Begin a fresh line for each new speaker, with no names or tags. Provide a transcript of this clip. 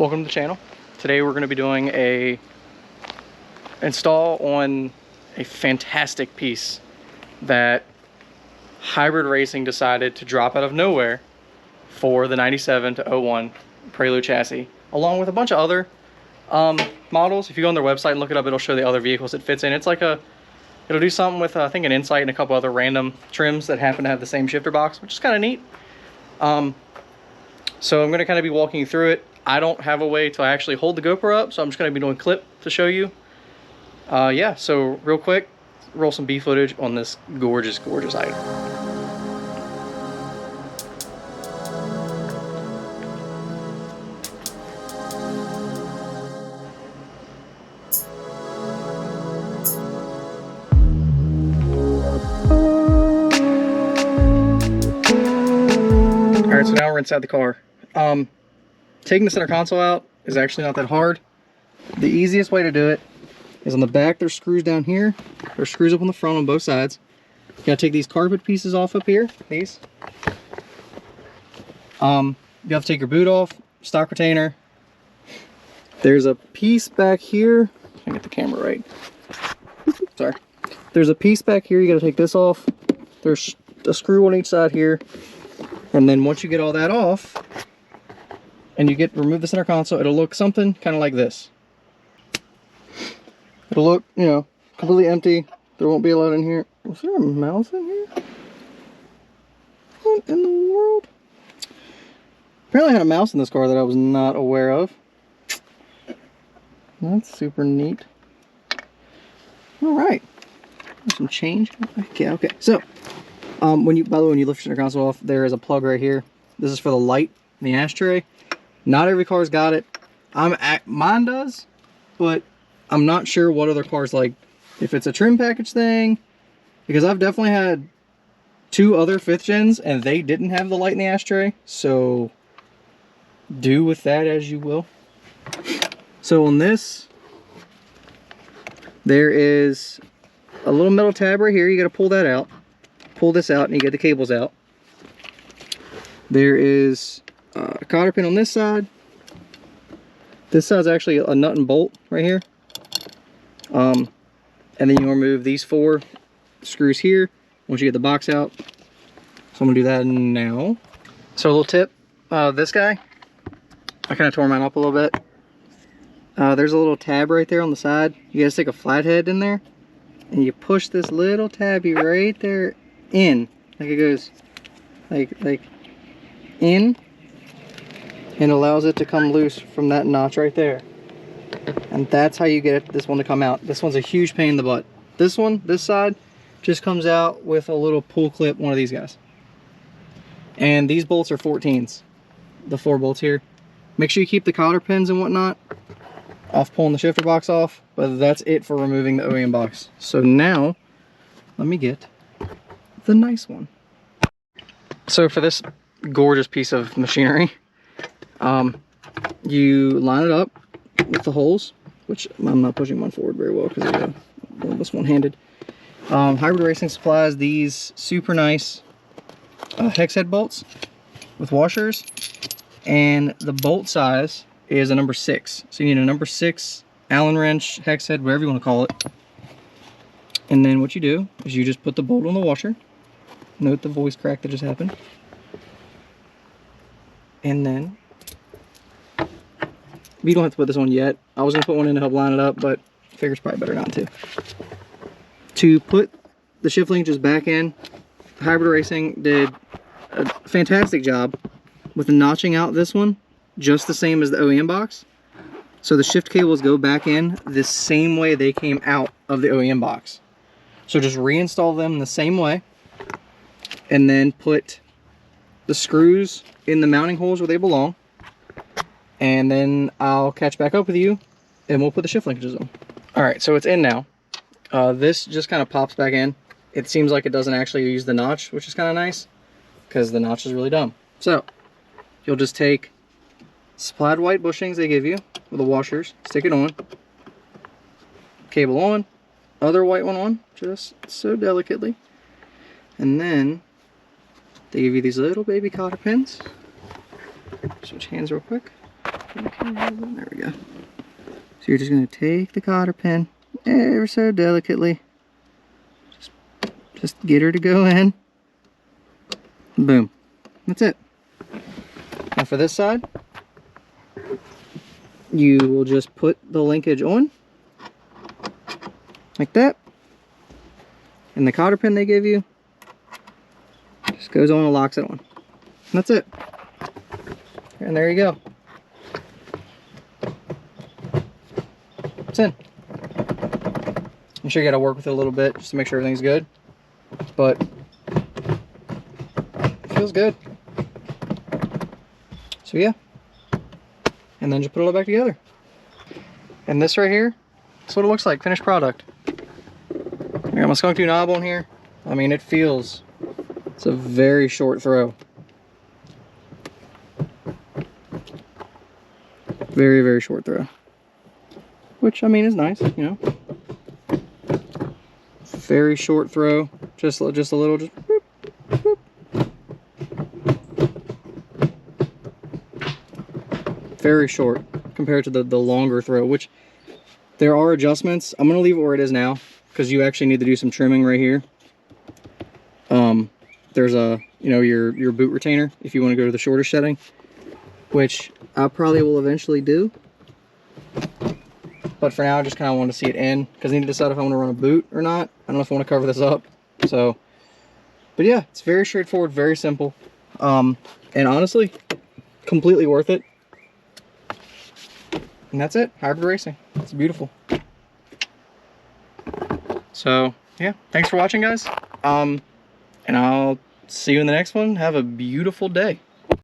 Welcome to the channel. Today we're going to be doing a install on a fantastic piece that Hybrid Racing decided to drop out of nowhere for the 97 to 01 Prelude chassis, along with a bunch of other models. If you go on their website and look it up, it'll show the other vehicles it fits in. It's like it'll do something with I think an Insight and a couple other random trims that happen to have the same shifter box, which is kind of neat. So I'm going to kind of be walking you through it. I don't have a way to actually hold the GoPro up, so I'm just going to be doing a clip to show you. Yeah, so real quick, roll some B footage on this gorgeous, gorgeous item. Alright, so now we're inside the car. Taking the center console out is actually not that hard. The easiest way to do it is on the back. There's screws down here. There's screws up on the front on both sides. You gotta take these carpet pieces off up here. These. You have to take your boot off. Stock retainer. There's a piece back here. I get the camera right. Sorry. There's a piece back here. You gotta take this off. There's a screw on each side here. And then once you get all that off, and you remove the center console, it'll look something kind of like this. It'll look, you know, completely empty. There won't be a lot in here. Was there a mouse in here? What in the world? Apparently I had a mouse in this car that I was not aware of. That's super neat. All right. There's some change. Okay. So, by the way, when you lift your center console off, there is a plug right here. This is for the light in the ashtray. Not every car's got it. Mine does, but I'm not sure what other cars like. If it's a trim package thing, because I've definitely had 2 other 5th gens and they didn't have the light in the ashtray. So do with that as you will. So on this, there is a little metal tab right here. You got to pull that out. Pull this out and you get the cables out. There is a cotter pin on this side. This side's actually a nut and bolt right here. And then you remove these 4 screws here once you get the box out. So I'm gonna do that now. So a little tip, this guy, I kind of tore mine up a little bit. There's a little tab right there on the side. You guys stick a flathead in there and you push this little tabby right there in, like it goes like in, and allows it to come loose from that notch right there. And that's how you get this one to come out. This one's a huge pain in the butt. This one, this side, just comes out with a little pull clip, one of these guys. And these bolts are 14s, the 4 bolts here. Make sure you keep the cotter pins and whatnot off pulling the shifter box off, but that's it for removing the OEM box. So now, let me get the nice one. So for this gorgeous piece of machinery, you line it up with the holes, which I'm not pushing mine forward very well because I'm almost one-handed. Hybrid Racing supplies these super nice hex head bolts with washers, and the bolt size is a number 6. So you need a number 6 Allen wrench, hex head, whatever you want to call it. And then what you do is you just put the bolt on the washer. Note the voice crack that just happened. And then, you don't have to put this on yet. I was going to put one in to help line it up, but I figure it's probably better not to. To put the shift linkages back in, Hybrid Racing did a fantastic job with notching out this one, just the same as the OEM box. So the shift cables go back in the same way they came out of the OEM box. So just reinstall them the same way, and then put the screws in the mounting holes where they belong, and then I'll catch back up with you and we'll put the shift linkages on. Alright, so it's in now. This just kind of pops back in. It seems like it doesn't actually use the notch, which is kind of nice because the notch is really dumb. So you'll just take supplied white bushings they give you with the washers, stick it on, cable on, other white one on, just so delicately, and then they give you these little baby cotter pins. Switch hands real quick. Okay, there we go. So you're just going to take the cotter pin ever so delicately. Just get her to go in. Boom. That's it. Now for this side, you will just put the linkage on, like that. And the cotter pin they give you just goes on and locks it on. And that's it. And there you go. It's in. I'm sure you gotta work with it a little bit just to make sure everything's good. But it feels good. So yeah. And then just put it all back together. And this right here, that's what it looks like, finished product. I got my skunk tube knob on here. I mean, it feels, it's a very short throw. Very, very short throw. Which, I mean, is nice, you know. Very short throw, just a little, just boop, boop. Very short compared to the longer throw, which there are adjustments. I'm gonna leave it where it is now because you actually need to do some trimming right here. There's a, you know, your boot retainer if you want to go to the shorter setting, which I probably will eventually do. But for now, I just kind of want to see it in because I need to decide if I want to run a boot or not. I don't know if I want to cover this up. So, but yeah, it's very straightforward, very simple. And honestly, completely worth it. And that's it, hybrid racing. It's beautiful. So yeah, thanks for watching, guys. And I'll see you in the next one. Have a beautiful day.